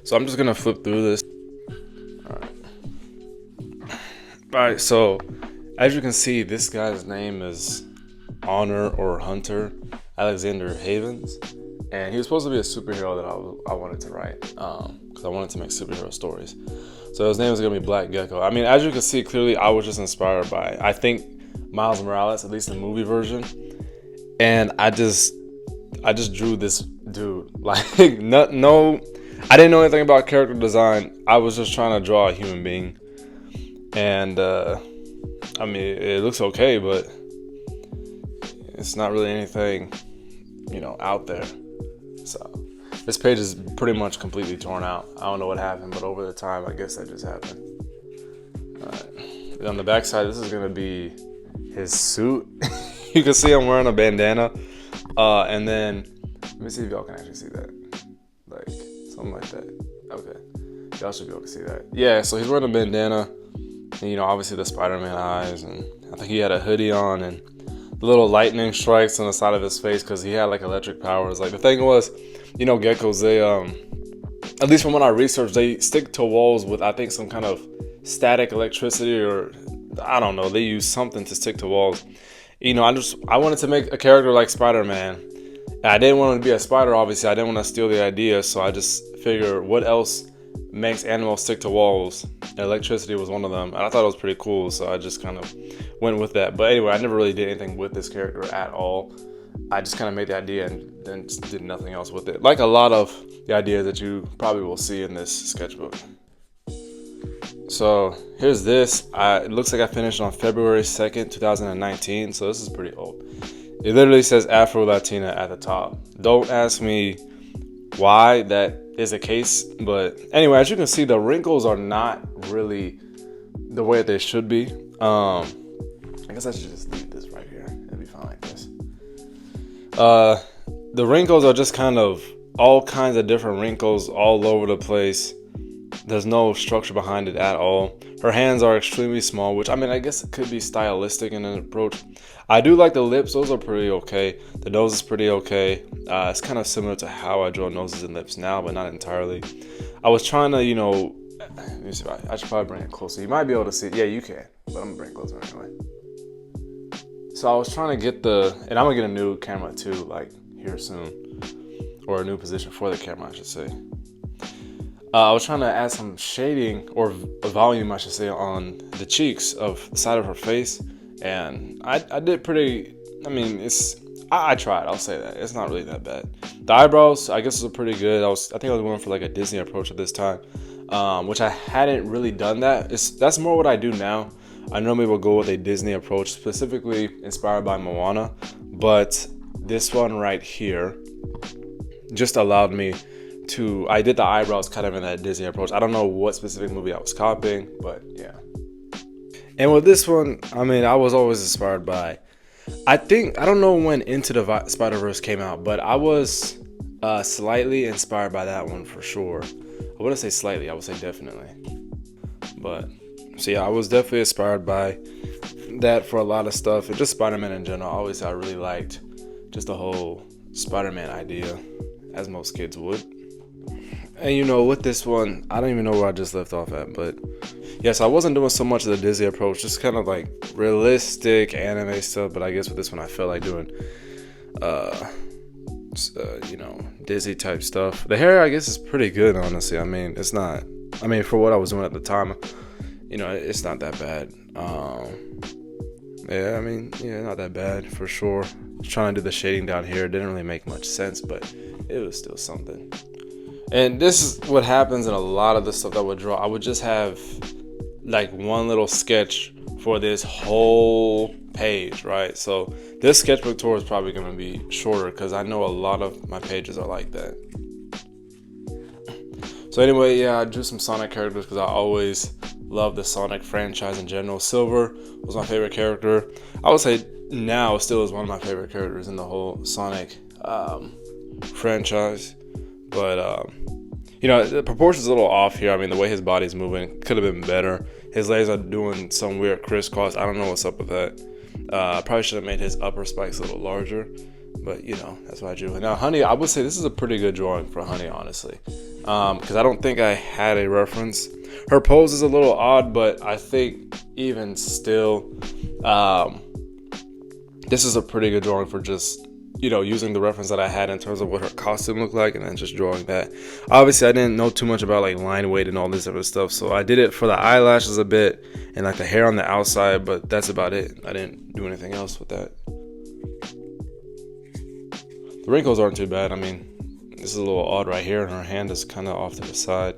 So I'm just gonna flip through this. Alright, so as you can see, this guy's name is Honor or Hunter Alexander Havens, and he was supposed to be a superhero that I wanted to write because I wanted to make superhero stories. So his name is gonna be Black Gecko. I mean, as you can see clearly, I was just inspired by, I think, Miles Morales, at least the movie version, and I just drew this dude. Like, no, I didn't know anything about character design. I was just trying to draw a human being, and I mean, it looks okay, but it's not really anything, out there. So this page is pretty much completely torn out. I don't know what happened, but over the time, I guess that just happened. Alright. On the back side, this is gonna be his suit. You can see I'm wearing a bandana. And then, let me see if y'all can actually see that. Like, something like that. Okay. Y'all should be able to see that. Yeah, so he's wearing a bandana. And, obviously the Spider-Man eyes. And I think he had a hoodie on. And the little lightning strikes on the side of his face because he had, like, electric powers. Like, the thing was, geckos, they, at least from what I researched, they stick to walls with, I think, some kind of static electricity or, I don't know. They use something to stick to walls. I wanted to make a character like Spider-Man. I didn't want to be a spider, obviously. I didn't want to steal the idea, so I just figured what else makes animals stick to walls. Electricity was one of them, and I thought it was pretty cool, so I just kind of went with that. But anyway, I never really did anything with this character at all. I just kind of made the idea and then just did nothing else with it. Like a lot of the ideas that you probably will see in this sketchbook. So here's this. It looks like I finished on February 2nd, 2019. So this is pretty old. It literally says Afro Latina at the top. Don't ask me why that is the case. But anyway, as you can see, the wrinkles are not really the way they should be. I guess I should just leave this right here. It'll be fine like this. The wrinkles are just kind of all kinds of different wrinkles all over the place. There's no structure behind it at all. Her hands are extremely small, which, I mean, I guess it could be stylistic in an approach. I do like the lips. Those are pretty okay. The nose is pretty okay. It's kind of similar to how I draw noses and lips now, but not entirely. I was trying to, let me see. I should probably bring it closer. You might be able to see it. Yeah, you can, but I'm going to bring it closer anyway. So I was trying to get and I'm going to get a new camera too, like here soon. Or a new position for the camera, I should say. I was trying to add some shading or volume, I should say, on the cheeks of the side of her face, and I did pretty. I mean, I tried. I'll say that it's not really that bad. The eyebrows, I guess, were pretty good. I think I was going for like a Disney approach at this time, which I hadn't really done that. That's more what I do now. I normally will go with a Disney approach, specifically inspired by Moana, but this one right here just allowed me to, I did the eyebrows kind of in that Disney approach. I don't know what specific movie I was copying, but yeah. And with this one, I mean, I was always inspired by, I don't know when Into the Spider-Verse came out, but I was slightly inspired by that one for sure. I wouldn't say slightly, I would say definitely. But, so yeah, I was definitely inspired by that for a lot of stuff. And just Spider-Man in general. Obviously, I really liked just the whole Spider-Man idea, as most kids would. And with this one, I don't even know where I just left off at, but yes, I wasn't doing so much of the Disney approach, just kind of like realistic anime stuff, but I guess with this one I felt like doing Disney type stuff. The hair, I guess, is pretty good, honestly. I mean, it's not, for what I was doing at the time, it's not that bad. Not that bad for sure. Trying to do the shading down here didn't really make much sense, but it was still something. And this is what happens in a lot of the stuff that I would draw. I would just have like one little sketch for this whole page, right? So this sketchbook tour is probably going to be shorter because I know a lot of my pages are like that. So anyway, yeah, I drew some Sonic characters because I always loved the Sonic franchise in general. Silver was my favorite character. I would say now still is one of my favorite characters in the whole Sonic franchise. But, the proportion's a little off here. I mean, the way his body's moving could have been better. His legs are doing some weird crisscross. I don't know what's up with that. Probably should have made his upper spikes a little larger. But, you know, that's what I drew. Now, Honey, I would say this is a pretty good drawing for Honey, honestly. Because I don't think I had a reference. Her pose is a little odd, but I think even still, this is a pretty good drawing for just, you know, using the reference that I had in terms of what her costume looked like and then just drawing that. Obviously, I didn't know too much about like line weight and all this other stuff, so I did it for the eyelashes a bit and like the hair on the outside, but that's about it. I didn't do anything else with that. The wrinkles aren't too bad. I mean, this is a little odd right here, and her hand is kind of off to the side.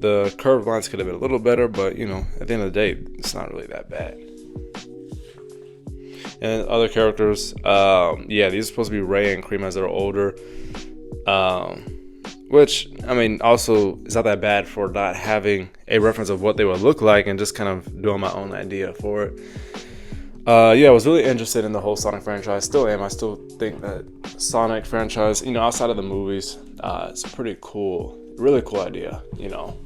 The curved lines could have been a little better, but, you know, at the end of the day, it's not really that bad. And other characters, yeah, these are supposed to be Ray and Cream as they're older. Which, I mean, also is not that bad for not having a reference of what they would look like and just kind of doing my own idea for it. Yeah, I was really interested in the whole Sonic franchise. Still am. I still think that Sonic franchise, you know, outside of the movies, it's a pretty cool, really cool idea, you know.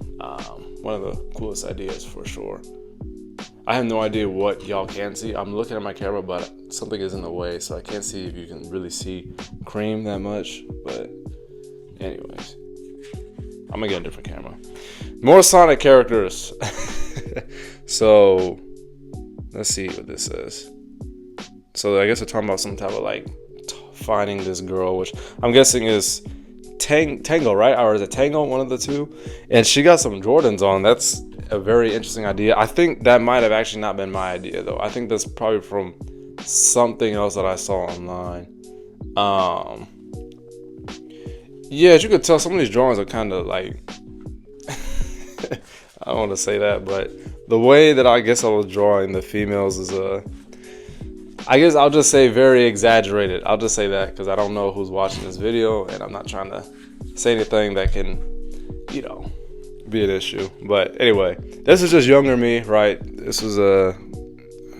One of the coolest ideas for sure. I have no idea what y'all can see. I'm looking at my camera, but something is in the way, so I can't see if you can really see Cream that much. But anyways, I'm gonna get a different camera. More Sonic characters. So let's see what this is. So I guess we're talking about some type of like finding this girl, which I'm guessing is Tango, right? Or is it Tango? One of the two. And she got some Jordans on. That's a very interesting idea. I think that might have actually not been my idea though. I think that's probably from something else that I saw online. Yeah, as you could tell, some of these drawings are kind of like I don't want to say that, but the way that I guess I was drawing the females is I guess I'll just say very exaggerated. I'll just say that because I don't know who's watching this video, and I'm not trying to say anything that can, you know, be an issue. But anyway, this is just younger me, right? This was a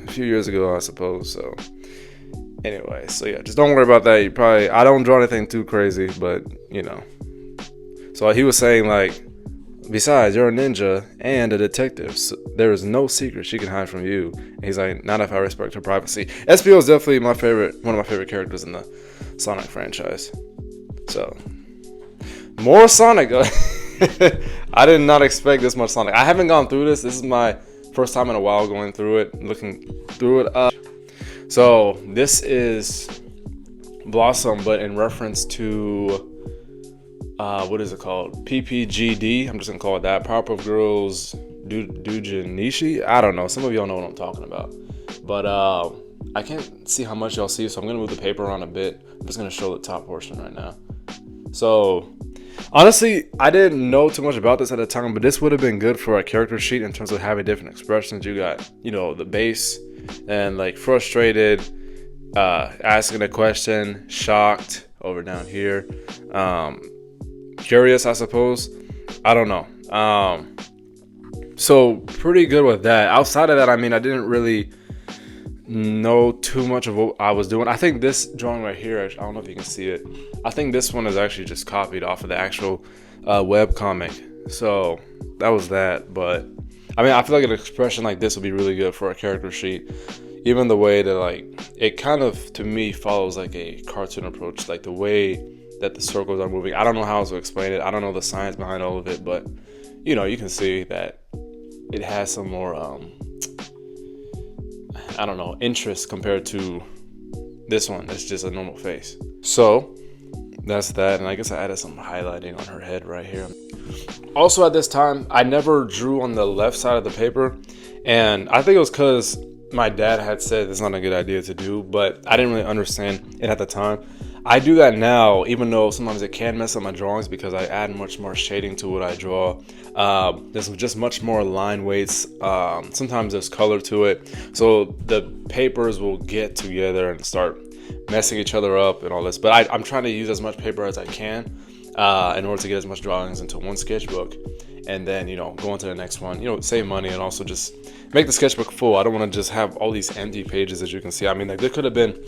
few years ago, I suppose. So anyway, so yeah, just don't worry about that. I don't draw anything too crazy, but you know. So he was saying like, besides, you're a ninja and a detective. So there is no secret she can hide from you. And he's like, not if I respect her privacy. SPO is definitely one of my favorite characters in the Sonic franchise. So, more Sonic. I did not expect this much Sonic. I haven't gone through this. This is my first time in a while going through it, looking through it. So, this is Blossom, but in reference to what is it called? PPGD. I'm just gonna call it that. Powerpuff Girls Doujinishi. I don't know. Some of y'all know what I'm talking about. But I can't see how much y'all see, so I'm gonna move the paper around a bit. I'm just gonna show the top portion right now. So honestly, I didn't know too much about this at the time, but this would have been good for a character sheet in terms of having different expressions. You got, you know, the base and like frustrated, asking a question, shocked over down here. Curious, I suppose. I don't know. So pretty good with that. Outside of that, I mean, I didn't really know too much of what I was doing. I think this drawing right here, I don't know if you can see it. I think this one is actually just copied off of the actual web comic. So that was that. But I mean, I feel like an expression like this would be really good for a character sheet. Even the way that like it kind of to me follows like a cartoon approach, like the way that the circles are moving. I don't know how to explain it. I don't know the science behind all of it, but you know, you can see that it has some more I don't know, interest compared to this one. It's just a normal face. So that's that, and I guess I added some highlighting on her head right here. Also at this time, I never drew on the left side of the paper, and I think it was because my dad had said it's not a good idea to do, but I didn't really understand it at the time. I do that now, even though sometimes it can mess up my drawings because I add much more shading to what I draw. There's just much more line weights. Sometimes there's color to it. So the papers will get together and start messing each other up and all this. But I'm trying to use as much paper as I can in order to get as much drawings into one sketchbook. And then, you know, go on to the next one, you know, save money and also just make the sketchbook full. I don't want to just have all these empty pages, as you can see. I mean, like there could have been,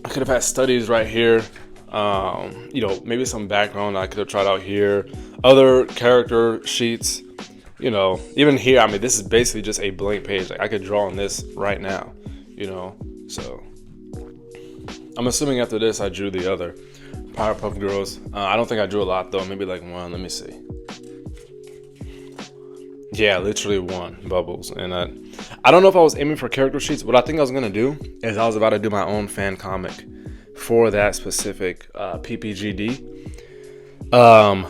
I could have had studies right here, you know, maybe some background I could have tried out here, other character sheets, you know, even here. I mean, this is basically just a blank page. Like I could draw on this right now, you know, so I'm assuming after this I drew the other Powerpuff Girls. I don't think I drew a lot though, maybe like one. Let me see. Yeah, literally one, Bubbles. And I don't know if I was aiming for character sheets. What I think I was gonna do is I was about to do my own fan comic for that specific PPGD.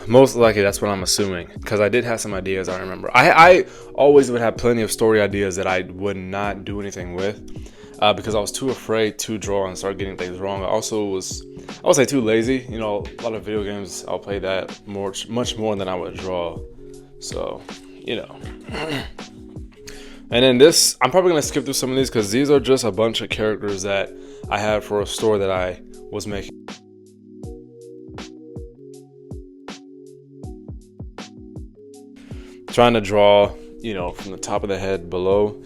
Most likely that's what I'm assuming, because I did have some ideas. I remember I always would have plenty of story ideas that I would not do anything with, because I was too afraid to draw and start getting things wrong. I also was, I would say, too lazy. You know, a lot of video games I'll play that much more than I would draw. So, you know. And then this, I'm probably gonna skip through some of these because these are just a bunch of characters that I had for a store that I was making. Trying to draw, you know, from the top of the head below.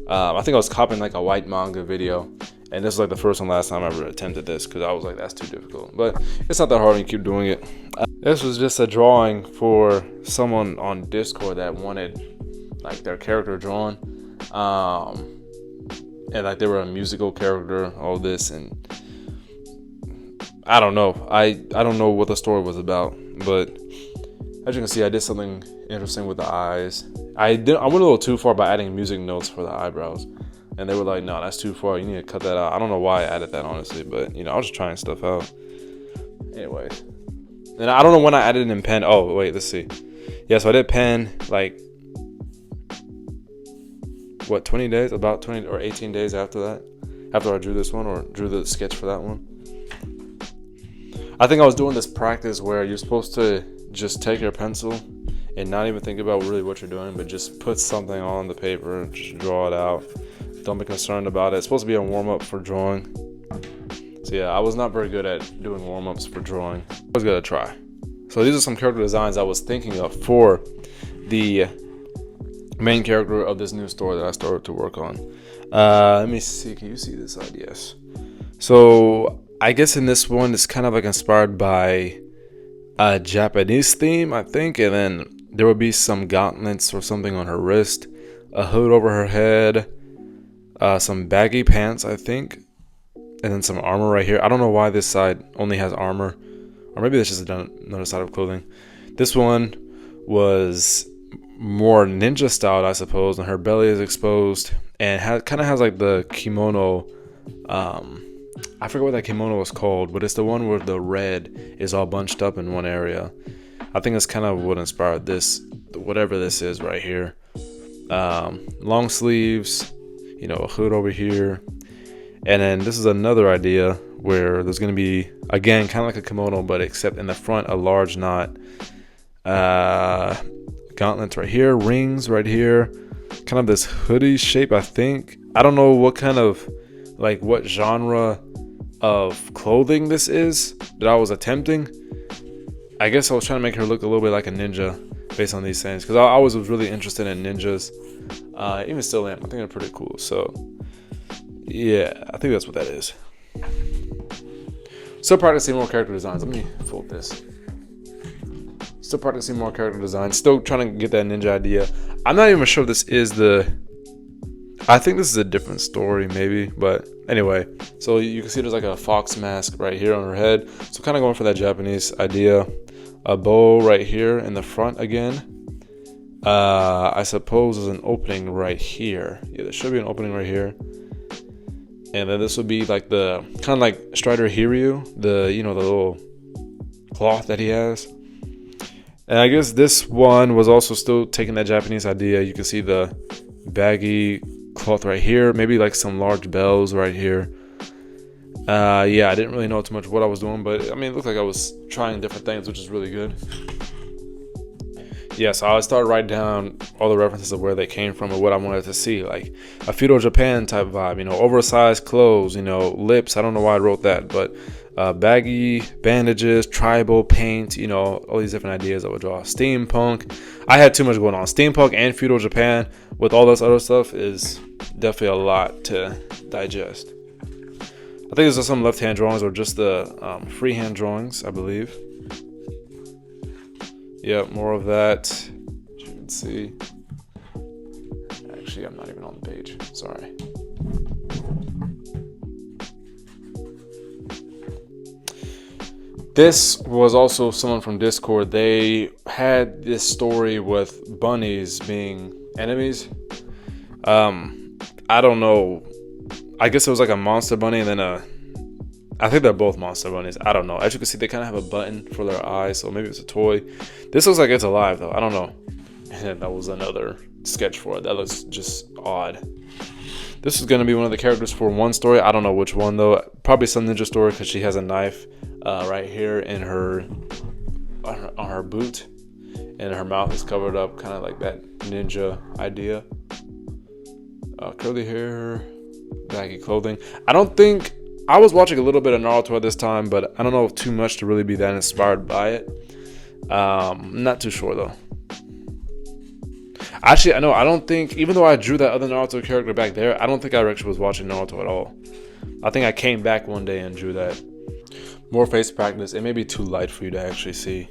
I think I was copying like a white manga video, and this was like the first and last time I ever attempted this because I was like, that's too difficult. But it's not that hard when you keep doing it. This was just a drawing for someone on Discord that wanted like their character drawn, and like they were a musical character, all this, and I don't know. I don't know what the story was about, but as you can see, I did something interesting with the eyes. I went a little too far by adding music notes for the eyebrows, and they were like, no, that's too far, you need to cut that out. I don't know why I added that, honestly, but you know, I was just trying stuff out. Anyways, and I don't know when I added it in pen. Oh wait, let's see. Yeah, so I did pen like what, 20 days, about 20 or 18 days after that, after I drew this one, or drew the sketch for that one. I think I was doing this practice where you're supposed to just take your pencil and not even think about really what you're doing, but just put something on the paper and just draw it out. Don't be concerned about it. It's supposed to be a warm-up for drawing. So yeah, I was not very good at doing warm-ups for drawing. I was gonna try. So these are some character designs I was thinking of for the main character of this new story that I started to work on. Let me see, can you see this side? Yes. So I guess in this one, it's kind of like inspired by a Japanese theme, I think, and then there would be some gauntlets or something on her wrist, a hood over her head, some baggy pants, I think, and then some armor right here. I don't know why this side only has armor, or maybe that's just another side of clothing. This one was more ninja styled, I suppose, and her belly is exposed, and kind of has like the kimono. I forget what that kimono was called, but it's the one where the red is all bunched up in one area. I think that's kind of what inspired this, whatever this is right here. Long sleeves, you know, a hood over here. And then this is another idea where there's going to be, again, kind of like a kimono, but except in the front, a large knot. Gauntlets right here, rings right here. Kind of this hoodie shape, I think. I don't know what kind of, like, what genre of clothing this is that I was attempting. I guess I was trying to make her look a little bit like a ninja based on these things, because I always was really interested in ninjas. Even still am. I think they're pretty cool. So yeah, I think that's what that is. Still practicing more character designs. Let me fold this. Still practicing more character designs. Still trying to get that ninja idea. I'm not even sure if this is I think this is a different story, maybe, but anyway. So you can see there's like a fox mask right here on her head. So kind of going for that Japanese idea. A bow right here in the front again. I suppose there's an opening right here. Yeah, there should be an opening right here. And then this would be like the kind of like Strider Hiryu, the little cloth that he has. And I guess this one was also still taking that Japanese idea. You can see the baggy cloth right here, maybe like some large bells right here. Yeah, I didn't really know too much what I was doing, but I mean, it looked like I was trying different things, which is really good. Yeah, so I started writing down all the references of where they came from and what I wanted to see, like a feudal Japan type vibe, oversized clothes, lips. I don't know why I wrote that, but baggy bandages, tribal paint, all these different ideas I would draw. Steampunk. I had too much going on. Steampunk and feudal Japan with all this other stuff is definitely a lot to digest. I think these are some left-hand drawings or just the freehand drawings, I believe. Yep, more of that. As you can see. Actually, I'm not even on the page. Sorry. This was also someone from Discord. They had this story with bunnies being enemies. I don't know. I guess it was like a monster bunny and then I think they're both monster bunnies. I don't know. As you can see, they kind of have a button for their eyes, so maybe it's a toy. This looks like it's alive though. I don't know. And that was another sketch for it. That looks just odd. This is going to be one of the characters for one story. I don't know which one though. Probably some ninja story because she has a knife right here in on her boot, and her mouth is covered up, kind of like that ninja idea. Curly hair, baggy clothing. I was watching a little bit of Naruto at this time, but I don't know too much to really be that inspired by it. Not too sure though. Actually, I don't think, even though I drew that other Naruto character back there, I don't think I actually was watching Naruto at all. I think I came back one day and drew that. More face practice. It may be too light for you to actually see.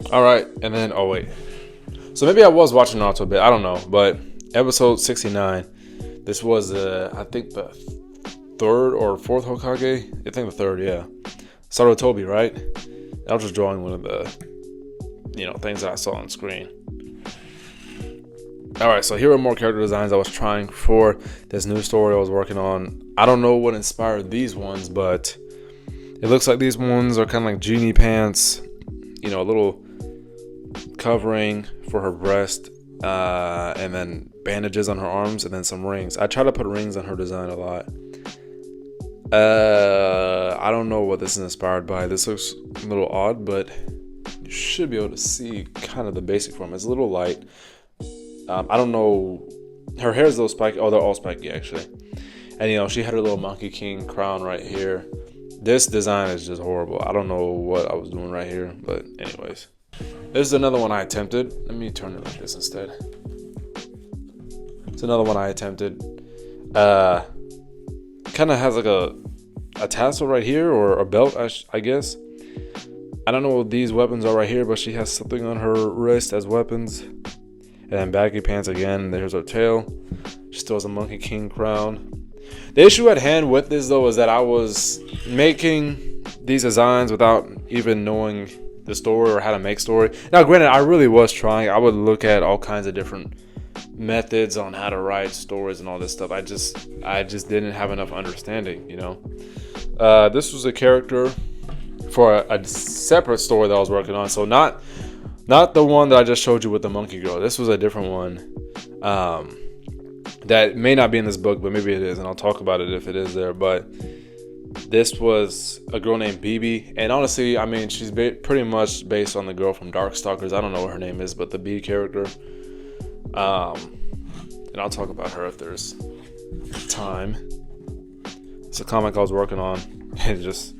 Alright, and then, oh wait. So maybe I was watching Naruto a bit, I don't know. But episode 69, this was, I think the third or fourth Hokage? I think the third, yeah. Sarutobi, right? I was just drawing one of the, things that I saw on screen. Alright, so here are more character designs I was trying for this new story I was working on. I don't know what inspired these ones, but it looks like these ones are kind of like genie pants, a little covering for her breast, and then bandages on her arms, and then some rings. I try to put rings on her design a lot. I don't know what this is inspired by. This looks a little odd, but you should be able to see kind of the basic form. It's a little light. I don't know. Her hair is a little spiky. Oh, they're all spiky actually. And she had her little Monkey King crown right here. This design is just horrible. I don't know what I was doing right here, but anyways. This is another one I attempted. Let me turn it like this instead. It's another one I attempted. Kind of has like a tassel right here, or a belt, I guess. I don't know what these weapons are right here, but she has something on her wrist as weapons. And then baggy pants again. There's her tail. She still has a Monkey King crown. The issue at hand with this though is that I was making these designs without even knowing the story or how to make story. Now granted, I really was trying. I would look at all kinds of different methods on how to write stories and all this stuff. I just didn't have enough understanding, This was a character for a separate story that I was working on. So not the one that I just showed you with the monkey girl. This was a different one that may not be in this book, but maybe it is, and I'll talk about it if it is there. But this was a girl named Bibi, and honestly, she's pretty much based on the girl from Darkstalkers. I don't know what her name is, but the B character. And I'll talk about her if there's time. It's a comic I was working on, and let's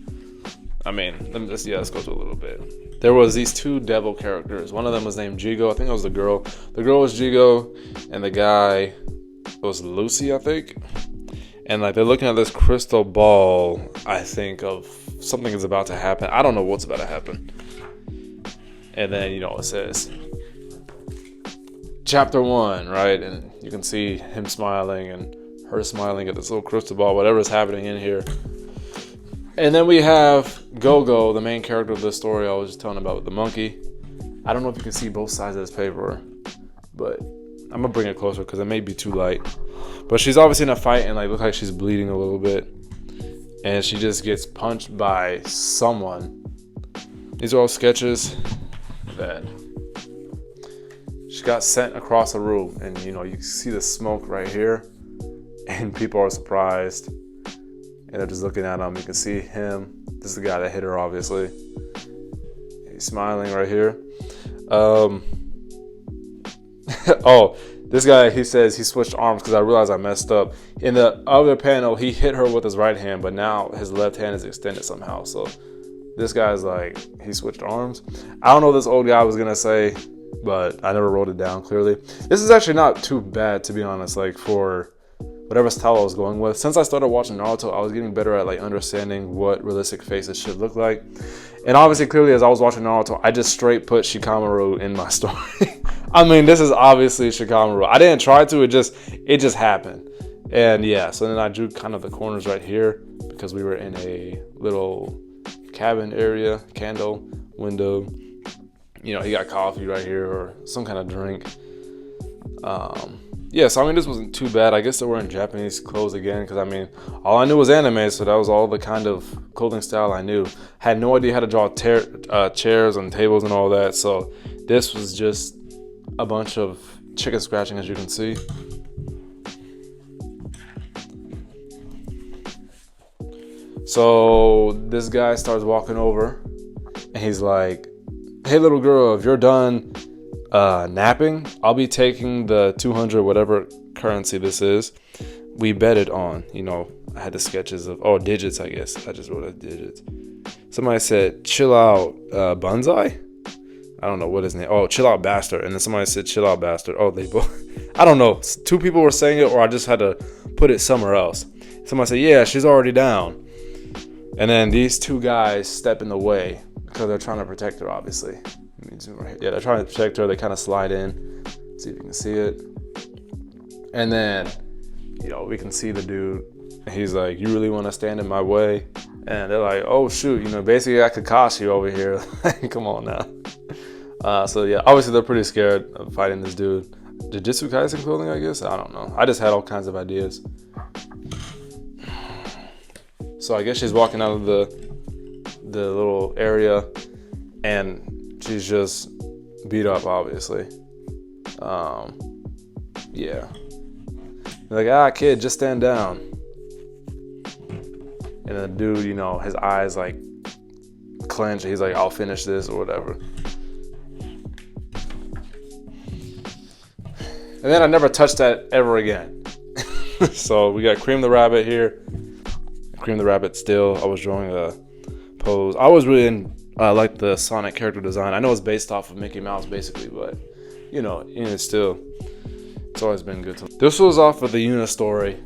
go through a little bit. There was these two devil characters. One of them was named Jigo. I think it was the girl. The girl was Jigo, and the guy was Lucy, I think. And they're looking at this crystal ball, I think, of something is about to happen. I don't know what's about to happen. And then, it says Chapter 1, right? And you can see him smiling and her smiling at this little crystal ball, whatever's happening in here. And then we have Gogo, the main character of the story I was just telling about with the monkey. I don't know if you can see both sides of this paper, but I'm gonna bring it closer because it may be too light. But she's obviously in a fight and look like she's bleeding a little bit, and she just gets punched by someone. These are all sketches that she got sent across the room, and you can see the smoke right here, and people are surprised. And they're just looking at him. You can see him. This is the guy that hit her, obviously. He's smiling right here. Oh, this guy, he says he switched arms because I realized I messed up. In the other panel, he hit her with his right hand, but now his left hand is extended somehow. So this guy's he switched arms. I don't know what this old guy was going to say, but I never wrote it down clearly. This is actually not too bad, to be honest, for whatever style I was going with. Since I started watching Naruto, I was getting better at understanding what realistic faces should look like. And obviously, clearly, as I was watching Naruto, I just straight put Shikamaru in my story. This is obviously Shikamaru. I didn't try to, it just happened. And yeah, so then I drew kind of the corners right here because we were in a little cabin area, candle, window. You know, he got coffee right here or some kind of drink. Yeah, so I mean, this wasn't too bad. I guess they were in Japanese clothes again, because I mean, all I knew was anime, so that was all the kind of clothing style I knew. Had no idea how to draw chairs and tables and all that, so this was just a bunch of chicken scratching, as you can see. So this guy starts walking over, and he's like, "Hey, little girl, if you're done napping, I'll be taking the 200 whatever currency this is we betted on." You know, I had the sketches of digits. I guess I just wrote it digits. Somebody said, "Chill out, Banzai." I don't know what his name. Oh, "Chill out, bastard." And then somebody said, "Chill out, bastard." Oh, they both. I don't know. Two people were saying it, or I just had to put it somewhere else. Somebody said, "Yeah, she's already down." And then these two guys step in the way because they're trying to protect her, obviously. Yeah, they're trying to protect her. They kind of slide in. See if you can see it. And then, you know, we can see the dude. He's like, "You really want to stand in my way?" And they're like, "Oh, shoot. You know, basically, I Kakashi over here." Come on now. So, yeah, obviously, they're pretty scared of fighting this dude. Jujutsu Kaisen clothing, I guess? I don't know. I just had all kinds of ideas. So I guess she's walking out of the little area, and she's just beat up, obviously. Yeah. They're like, "Kid, just stand down." And the dude, you know, his eyes like clench. He's like, "I'll finish this," or whatever. And then I never touched that ever again. So we got Cream the Rabbit here. Cream the Rabbit still. I was drawing a pose. I was really like the Sonic character design. I know it's based off of Mickey Mouse basically, but you know, still, it's always been good. This was off of the Yuna story.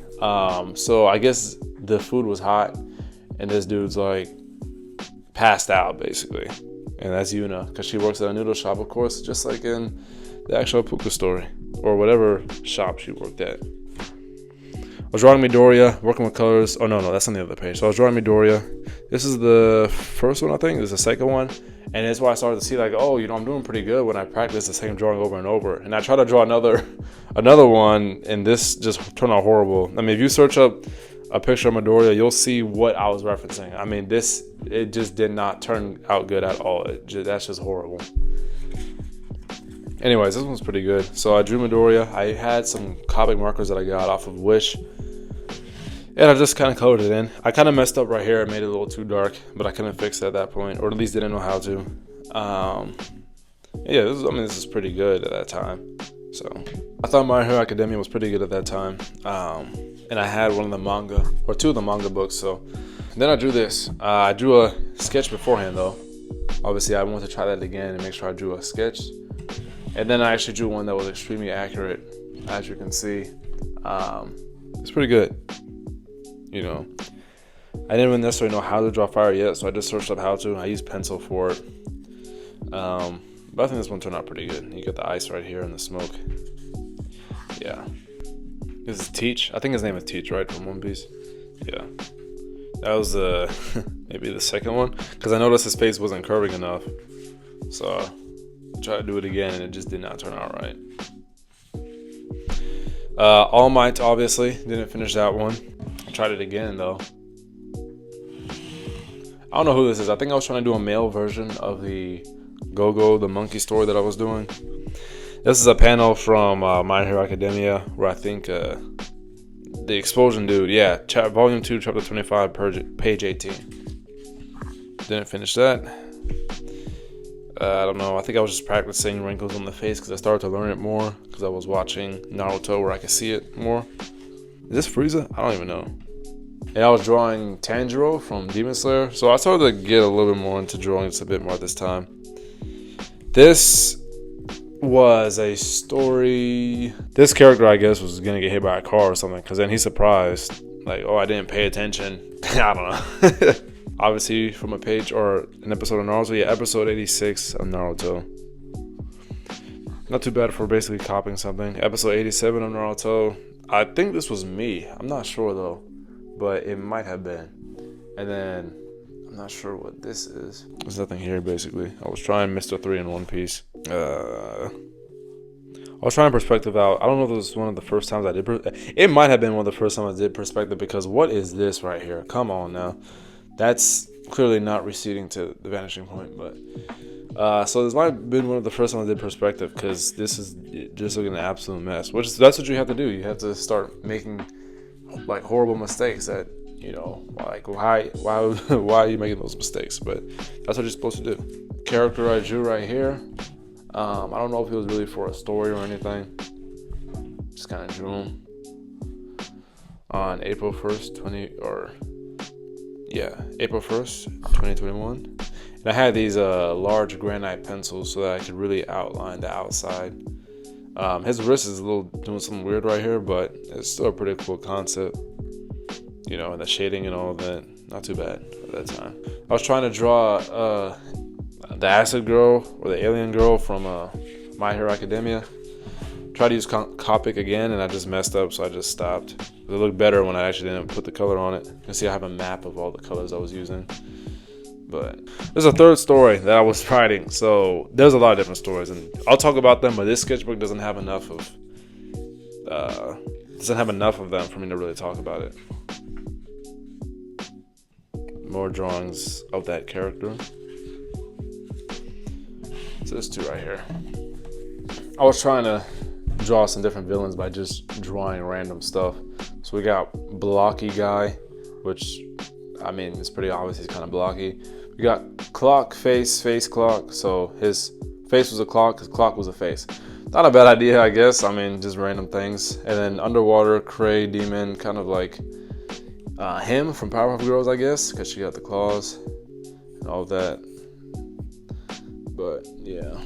So I guess the food was hot, and this dude's like passed out basically, and that's Yuna because she works at a noodle shop, of course, just like in the actual Pucca story or whatever shop she worked at. I was drawing Midoriya, working with colors. Oh, no, that's on the other page. So I was drawing Midoriya. This is the first one, I think. This is the second one. And that's why I started to see, like, oh, you know, I'm doing pretty good when I practice the same drawing over and over. And I try to draw another one, and this just turned out horrible. I mean, if you search up a picture of Midoriya, you'll see what I was referencing. I mean, it just did not turn out good at all. That's just horrible. Anyways, this one's pretty good. So I drew Midoriya. I had some Copic markers that I got off of Wish, and I just kind of colored it in. I kind of messed up right here. I made it a little too dark, but I couldn't fix it at that point, or at least didn't know how to. Yeah, this is pretty good at that time. So I thought My Hero Academia was pretty good at that time. And I had one of the manga, or two of the manga books. So then I drew this. I drew a sketch beforehand, though. Obviously, I wanted to try that again and make sure I drew a sketch. And then I actually drew one that was extremely accurate, as you can see. It's pretty good. You know, I didn't even necessarily know how to draw fire yet, so I just searched up how to. I used pencil for it. But I think this one turned out pretty good. You get the ice right here and the smoke. Yeah. This is Teach. I think his name is Teach, right? From One Piece. Yeah. That was maybe the second one, because I noticed his face wasn't curving enough. So I tried to do it again, and it just did not turn out right. All Might, obviously. Didn't finish that one. I tried it again, though. I don't know who this is. I think I was trying to do a male version of the Go-Go, the monkey story that I was doing. This is a panel from My Hero Academia, where I think the explosion dude, yeah, volume 2, chapter 25, page 18. Didn't finish that. I don't know. I think I was just practicing wrinkles on the face because I started to learn it more because I was watching Naruto where I could see it more. Is this Frieza? I don't even know. And I was drawing Tanjiro from Demon Slayer, so I started to get a little bit more into drawing just a bit more this time. This was a story. This character, I guess, was gonna get hit by a car or something, because then he's surprised, like, oh, I didn't pay attention. I don't know. Obviously, from a page or an episode of Naruto. Yeah, episode 86 of Naruto. Not too bad for basically copying something. Episode 87 of Naruto. I think this was me. I'm not sure though, but it might have been. And then I'm I'm not sure what this is. There's nothing here, basically. I was trying Mr. 3 in One Piece. I was trying perspective out. I don't know if it was one of the first times I did. It might have been one of the first times I did perspective, because what is this right here? Come on now. That's clearly not receding to the vanishing point, but so this might have been one of the first times I did perspective, because this is just looking an absolute mess. That's what you have to do. You have to start making like horrible mistakes that, you know, like why are you making those mistakes? But that's what you're supposed to do. Character I drew right here. I don't know if it was really for a story or anything. Just kind of drew him on April 1st, April 1st, 2021. And I had these large granite pencils so that I could really outline the outside. His wrist is doing something weird right here, but it's still a pretty cool concept. You know, and the shading and all of that, not too bad at that time. I was trying to draw the acid girl or the alien girl from My Hero Academia. Tried to use Copic again, and I just messed up, so I just stopped. It looked better when I actually didn't put the color on it. You can see I have a map of all the colors I was using. But there's a third story that I was writing, so there's a lot of different stories, and I'll talk about them. But this sketchbook doesn't have enough of them for me to really talk about it. More drawings of that character. So there's two right here. I was trying to draw some different villains by just drawing random stuff. So we got Blocky Guy, which, I mean, it's pretty obvious he's kind of blocky. We got Clock, face clock. So his face was a clock, his clock was a face. Not a bad idea, I guess. I mean, just random things. And then Underwater, Cray, Demon, kind of like him from Powerpuff Girls, I guess, because she got the claws and all of that. But yeah.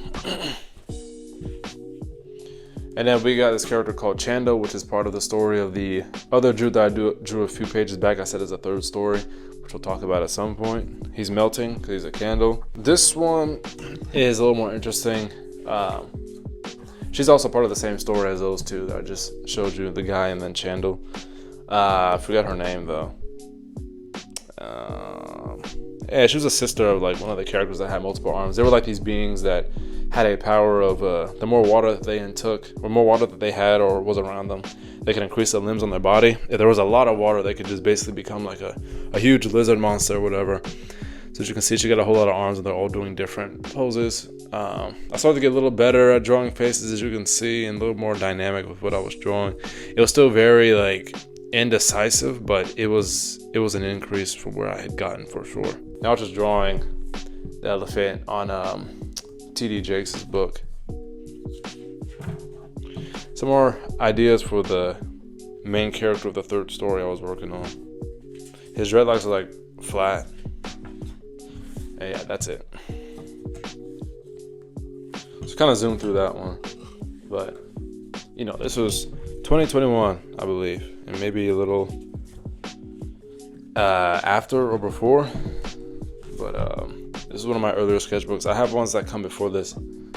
And then we got this character called Chando, which is part of the story of the other Drew that I drew a few pages back. I said it's a third story, which we'll talk about at some point. He's melting because he's a candle. This one is a little more interesting. She's also part of the same story as those two that I just showed you, the guy and then Chando. I forgot her name though. Yeah, she was a sister of like one of the characters that had multiple arms. They were like these beings that had a power of the more water that they intook, or more water that they had or was around them, they could increase the limbs on their body. If there was a lot of water, they could just basically become like a huge lizard monster or whatever. So as you can see, she got a whole lot of arms and they're all doing different poses. I started to get a little better at drawing faces, as you can see, and a little more dynamic with what I was drawing. It was still very like indecisive, but it was an increase from where I had gotten for sure. Now I was just drawing the elephant on TD Jakes' book. Some more ideas for the main character of the third story I was working on. His dreadlocks are like flat. And yeah, that's it. So kind of zoom through that one. But, you know, this was 2021, I believe. And maybe a little after or before. But this is one of my earlier sketchbooks. I have ones that come before this,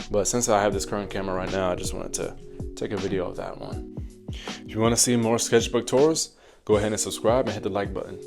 but since I have this current camera right now, I just wanted to take a video of that one. If you want to see more sketchbook tours, go ahead and subscribe and hit the like button.